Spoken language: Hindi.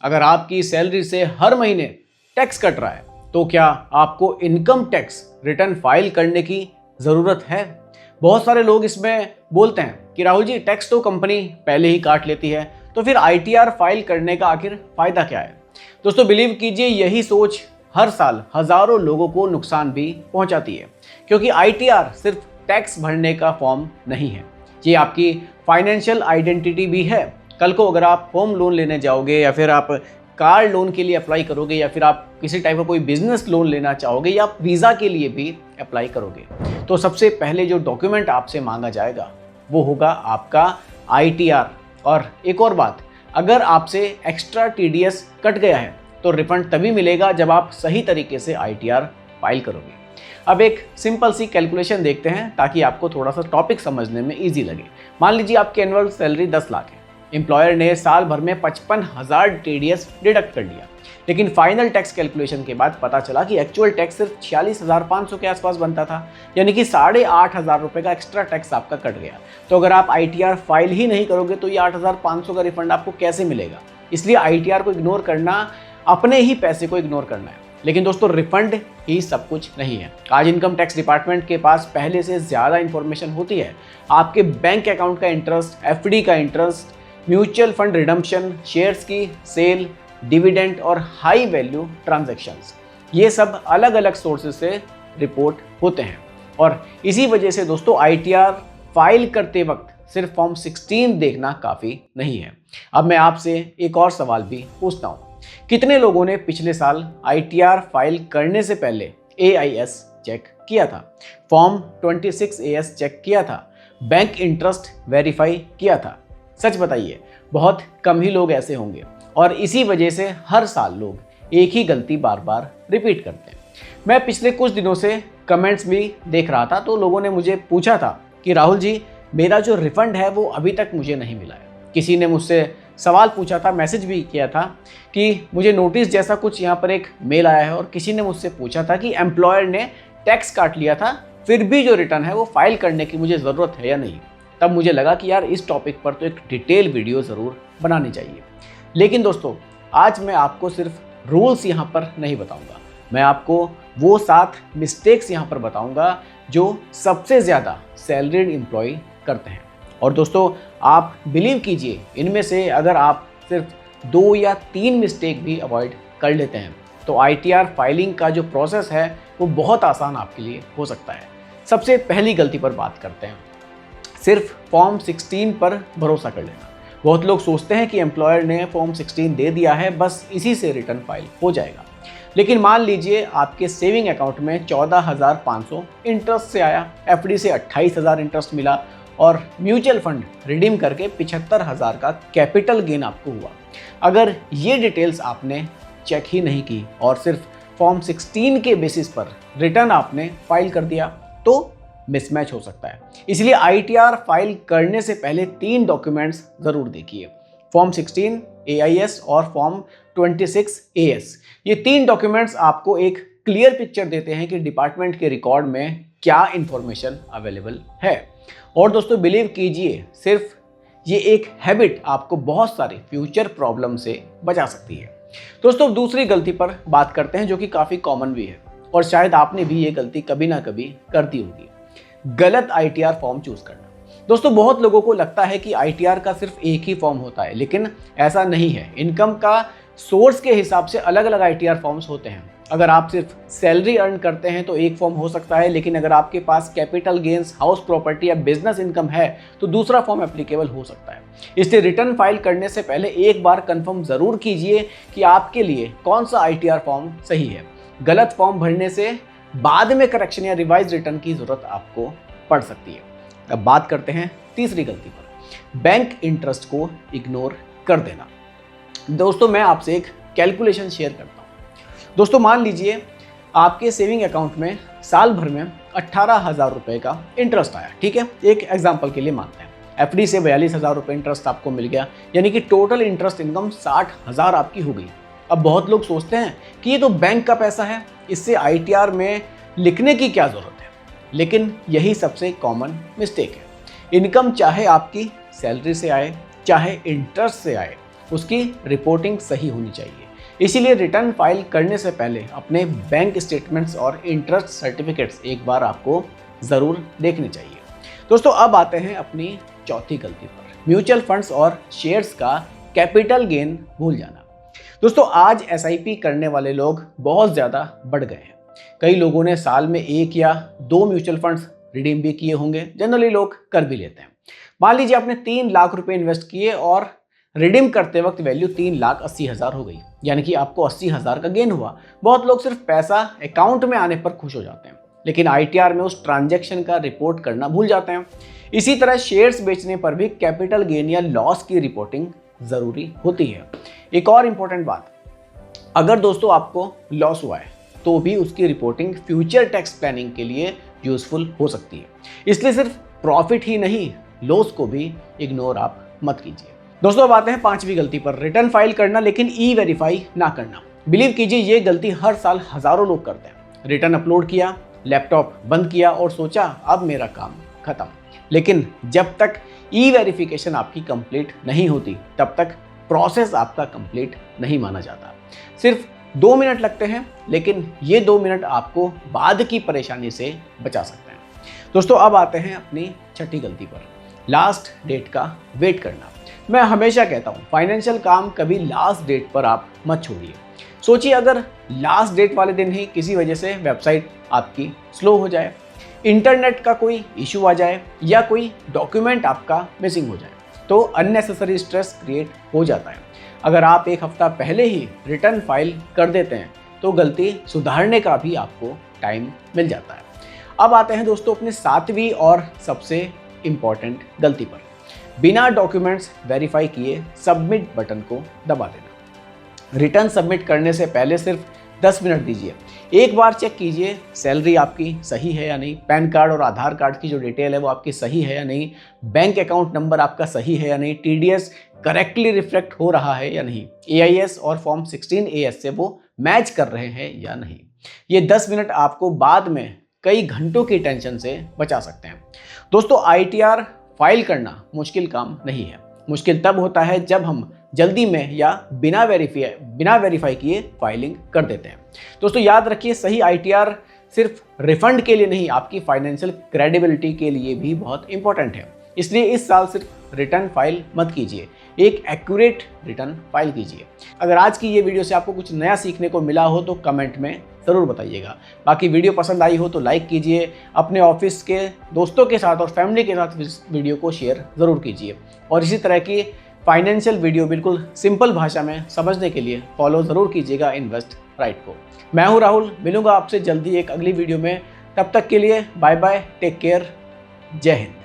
अगर आपकी सैलरी से हर महीने टैक्स कट रहा है तो क्या आपको इनकम टैक्स रिटर्न फाइल करने की ज़रूरत है? बहुत सारे लोग इसमें बोलते हैं कि राहुल जी, टैक्स तो कंपनी पहले ही काट लेती है, तो फिर आईटीआर फाइल करने का आखिर फ़ायदा क्या है? दोस्तों, बिलीव कीजिए, यही सोच हर साल हज़ारों लोगों को नुकसान भी पहुंचाती है, क्योंकि आईटीआर सिर्फ टैक्स भरने का फॉर्म नहीं है, ये आपकी फाइनेंशियल आइडेंटिटी भी है। कल को अगर आप होम लोन लेने जाओगे या फिर आप कार लोन के लिए अप्लाई करोगे या फिर आप किसी टाइप का कोई बिजनेस लोन लेना चाहोगे या आप वीज़ा के लिए भी अप्लाई करोगे, तो सबसे पहले जो डॉक्यूमेंट आपसे मांगा जाएगा वो होगा आपका आईटीआर। और एक और बात, अगर आपसे एक्स्ट्रा टीडीएस कट गया है तो रिफंड तभी मिलेगा जब आप सही तरीके से आईटीआर फाइल करोगे। अब एक सिंपल सी कैलकुलेशन देखते हैं ताकि आपको थोड़ा सा टॉपिक समझने में ईजी लगे। मान लीजिए आपकी एनुअल सैलरी 10 लाख है, एम्प्लॉयर ने साल भर में 55,000 टीडीएस डिडक्ट कर लिया, लेकिन फाइनल टैक्स कैलकुलेशन के बाद पता चला कि एक्चुअल टैक्स सिर्फ 46,500 के आसपास बनता था, यानी कि 8,500 रुपये का एक्स्ट्रा टैक्स आपका कट गया। तो अगर आप आईटीआर फाइल ही नहीं करोगे तो ये 8,500 का रिफंड आपको कैसे मिलेगा? इसलिए आईटीआर को इग्नोर करना अपने ही पैसे को इग्नोर करना है। लेकिन दोस्तों, रिफंड ही सब कुछ नहीं है। आज इनकम टैक्स डिपार्टमेंट के पास पहले से ज़्यादा इन्फॉर्मेशन होती है। आपके बैंक अकाउंट का इंटरेस्ट, एफडी का interest, mutual fund redemption, shares की सेल, डिविडेंड और हाई वैल्यू ट्रांजैक्शंस, ये सब अलग अलग सोर्सेज से रिपोर्ट होते हैं। और इसी वजह से दोस्तों, आईटीआर फाइल करते वक्त सिर्फ फॉर्म 16 देखना काफ़ी नहीं है। अब मैं आपसे एक और सवाल भी पूछता हूँ, कितने लोगों ने पिछले साल आईटीआर फाइल करने से पहले एआईएस चेक किया था, फॉर्म 26AS चेक किया था, बैंक इंटरेस्ट वेरीफाई किया था? सच बताइए, बहुत कम ही लोग ऐसे होंगे और इसी वजह से हर साल लोग एक ही गलती बार बार रिपीट करते हैं। मैं पिछले कुछ दिनों से कमेंट्स भी देख रहा था, तो लोगों ने मुझे पूछा था कि राहुल जी, मेरा जो रिफंड है वो अभी तक मुझे नहीं मिला है। किसी ने मुझसे सवाल पूछा था, मैसेज भी किया था कि मुझे नोटिस जैसा कुछ यहाँ पर एक मेल आया है, और किसी ने मुझसे पूछा था कि एम्प्लॉयर ने टैक्स काट लिया था, फिर भी जो रिटर्न है वो फाइल करने की मुझे ज़रूरत है या नहीं। तब मुझे लगा कि यार, इस टॉपिक पर तो एक डिटेल वीडियो ज़रूर बनानी चाहिए। लेकिन दोस्तों, आज मैं आपको सिर्फ रूल्स यहाँ पर नहीं बताऊँगा, मैं आपको वो 7 मिस्टेक्स यहाँ पर बताऊँगा जो सबसे ज़्यादा सैलरीड एम्प्लॉय करते हैं। और दोस्तों, आप बिलीव कीजिए, इनमें से अगर आप सिर्फ 2 या 3 मिस्टेक भी अवॉइड कर लेते हैं तो आईटीआर फाइलिंग का जो प्रोसेस है वो बहुत आसान आपके लिए हो सकता है। सबसे पहली गलती पर बात करते हैं, सिर्फ फॉर्म 16 पर भरोसा कर लेना। बहुत लोग सोचते हैं कि एम्प्लॉयर ने फॉर्म 16 दे दिया है, बस इसी से रिटर्न फाइल हो जाएगा। लेकिन मान लीजिए आपके सेविंग अकाउंट में 14,500 इंटरेस्ट से आया, एफडी से 28,000 इंटरेस्ट मिला और म्यूचुअल फंड रिडीम करके 75,000 का कैपिटल गेन आपको हुआ। अगर ये डिटेल्स आपने चेक ही नहीं की और सिर्फ फॉर्म 16 के बेसिस पर रिटर्न आपने फाइल कर दिया तो मिसमैच हो सकता है। इसलिए आईटीआर फाइल करने से पहले 3 डॉक्यूमेंट्स ज़रूर देखिए, फॉर्म 16, एआईएस और फॉर्म 26AS। ये 3 डॉक्यूमेंट्स आपको एक क्लियर पिक्चर देते हैं कि डिपार्टमेंट के रिकॉर्ड में क्या इंफॉर्मेशन अवेलेबल है। और दोस्तों, बिलीव कीजिए, सिर्फ ये एक हैबिट आपको बहुत सारे फ्यूचर प्रॉब्लम से बचा सकती है। दोस्तों, दूसरी गलती पर बात करते हैं जो कि काफ़ी कॉमन भी है और शायद आपने भी ये गलती कभी ना कभी कर दी होगी, गलत आईटीआर फॉर्म चूज करना। दोस्तों, बहुत लोगों को लगता है कि आईटीआर का सिर्फ एक ही फॉर्म होता है, लेकिन ऐसा नहीं है। इनकम का सोर्स के हिसाब से अलग अलग आईटीआर फॉर्म्स होते हैं। अगर आप सिर्फ सैलरी अर्न करते हैं तो एक फॉर्म हो सकता है, लेकिन अगर आपके पास कैपिटल गेन्स, हाउस प्रॉपर्टी या बिजनेस इनकम है तो दूसरा फॉर्म एप्लीकेबल हो सकता है। इसलिए रिटर्न फाइल करने से पहले एक बार कंफर्म ज़रूर कीजिए कि आपके लिए कौन सा आईटीआर फॉर्म सही है। गलत फॉर्म भरने से बाद में करेक्शन या रिवाइज रिटर्न की ज़रूरत आपको पड़ सकती है। अब बात करते हैं तीसरी गलती पर, बैंक इंटरेस्ट को इग्नोर कर देना। दोस्तों, मैं आपसे एक कैलकुलेशन शेयर करता हूँ। दोस्तों, मान लीजिए आपके सेविंग अकाउंट में साल भर में 18,000 रुपये का इंटरेस्ट आया, ठीक है, एक एग्जाम्पल के लिए मानते हैं। एफडी से 42,000 रुपये इंटरेस्ट आपको मिल गया, यानी कि टोटल इंटरेस्ट इनकम 60,000 आपकी हो गई। अब बहुत लोग सोचते हैं कि ये तो बैंक का पैसा है, इससे आईटीआर में लिखने की क्या ज़रूरत है, लेकिन यही सबसे कॉमन मिस्टेक है। इनकम चाहे आपकी सैलरी से आए, चाहे इंटरेस्ट से आए, उसकी रिपोर्टिंग सही होनी चाहिए। इसीलिए रिटर्न फाइल करने से पहले अपने बैंक स्टेटमेंट्स और इंटरेस्ट सर्टिफिकेट्स एक बार आपको ज़रूर देखने चाहिए। दोस्तों अब आते हैं अपनी चौथी गलती पर, म्यूचुअल फंड्स और शेयर्स का कैपिटल गेन भूल जाना। दोस्तों आज एसआईपी करने वाले लोग बहुत ज़्यादा बढ़ गए हैं। कई लोगों ने साल में 1 या 2 म्यूचुअल फंड्स रिडीम भी किए होंगे। जनरली लोग कर भी लेते हैं। मान लीजिए आपने 3 लाख रुपए इन्वेस्ट किए और रिडीम करते वक्त वैल्यू 3,80,000 हो गई, यानी कि आपको 80,000 का गेन हुआ। बहुत लोग सिर्फ पैसा अकाउंट में आने पर खुश हो जाते हैं, लेकिन आईटीआर में उस ट्रांजैक्शन का रिपोर्ट करना भूल जाते हैं। इसी तरह शेयर्स बेचने पर भी कैपिटल गेन या लॉस की रिपोर्टिंग जरूरी होती है। एक और इंपॉर्टेंट बात, अगर दोस्तों आपको लॉस हुआ है तो भी उसकी रिपोर्टिंग फ्यूचर टैक्स प्लानिंग के लिए यूजफुल हो सकती है। इसलिए सिर्फ प्रॉफिट ही नहीं, लॉस को भी इग्नोर आप मत कीजिए। दोस्तों अब आते हैं 5वीं गलती पर, रिटर्न फाइल करना लेकिन ई वेरीफाई ना करना। बिलीव कीजिए ये गलती हर साल हजारों लोग करते हैं। रिटर्न अपलोड किया, लैपटॉप बंद किया और सोचा अब मेरा काम खत्म। लेकिन जब तक ई वेरिफिकेशन आपकी कंप्लीट नहीं होती तब तक प्रोसेस आपका कंप्लीट नहीं माना जाता। सिर्फ 2 मिनट लगते हैं, लेकिन ये 2 मिनट आपको बाद की परेशानी से बचा सकते हैं। दोस्तों अब आते हैं अपनी छठी गलती पर, लास्ट डेट का वेट करना। मैं हमेशा कहता हूँ फाइनेंशियल काम कभी लास्ट डेट पर आप मत छोड़िए। सोचिए अगर लास्ट डेट वाले दिन ही किसी वजह से वेबसाइट आपकी स्लो हो जाए, इंटरनेट का कोई इशू आ जाए या कोई डॉक्यूमेंट आपका मिसिंग हो जाए, तो अननेसेसरी स्ट्रेस क्रिएट हो जाता है। अगर आप 1 हफ्ता पहले ही रिटर्न फाइल कर देते हैं तो गलती सुधारने का भी आपको टाइम मिल जाता है। अब आते हैं दोस्तों अपनी 7वीं और सबसे इम्पॉर्टेंट गलती पर, बिना डॉक्यूमेंट्स वेरीफाई किए सबमिट बटन को दबा देना। रिटर्न सबमिट करने से पहले सिर्फ 10 मिनट दीजिए। एक बार चेक कीजिए सैलरी आपकी सही है या नहीं, पैन कार्ड और आधार कार्ड की जो डिटेल है वो आपकी सही है या नहीं, बैंक अकाउंट नंबर आपका सही है या नहीं, टीडीएस करेक्टली रिफ्लेक्ट हो रहा है या नहीं, एआईएस और फॉर्म 16AS से वो मैच कर रहे हैं या नहीं। ये 10 मिनट आपको बाद में कई घंटों की टेंशन से बचा सकते हैं। दोस्तों आईटीआर फाइल करना मुश्किल काम नहीं है। मुश्किल तब होता है जब हम जल्दी में या बिना वेरीफाई किए फाइलिंग कर देते हैं। दोस्तों याद रखिए सही आईटीआर सिर्फ रिफंड के लिए नहीं, आपकी फाइनेंशियल क्रेडिबिलिटी के लिए भी बहुत इंपॉर्टेंट है। इसलिए इस साल सिर्फ रिटर्न फाइल मत कीजिए, एक एक्यूरेट रिटर्न फाइल कीजिए। अगर आज की ये वीडियो से आपको कुछ नया सीखने को मिला हो तो कमेंट में ज़रूर बताइएगा। बाकी वीडियो पसंद आई हो तो लाइक कीजिए, अपने ऑफिस के दोस्तों के साथ और फैमिली के साथ इस वीडियो को शेयर ज़रूर कीजिए। और इसी तरह की फाइनेंशियल वीडियो बिल्कुल सिंपल भाषा में समझने के लिए फॉलो ज़रूर कीजिएगा इन्वेस्ट राइट को। मैं हूँ राहुल, मिलूंगा आपसे जल्दी एक अगली वीडियो में। तब तक के लिए बाय बाय, टेक केयर, जय हिंद।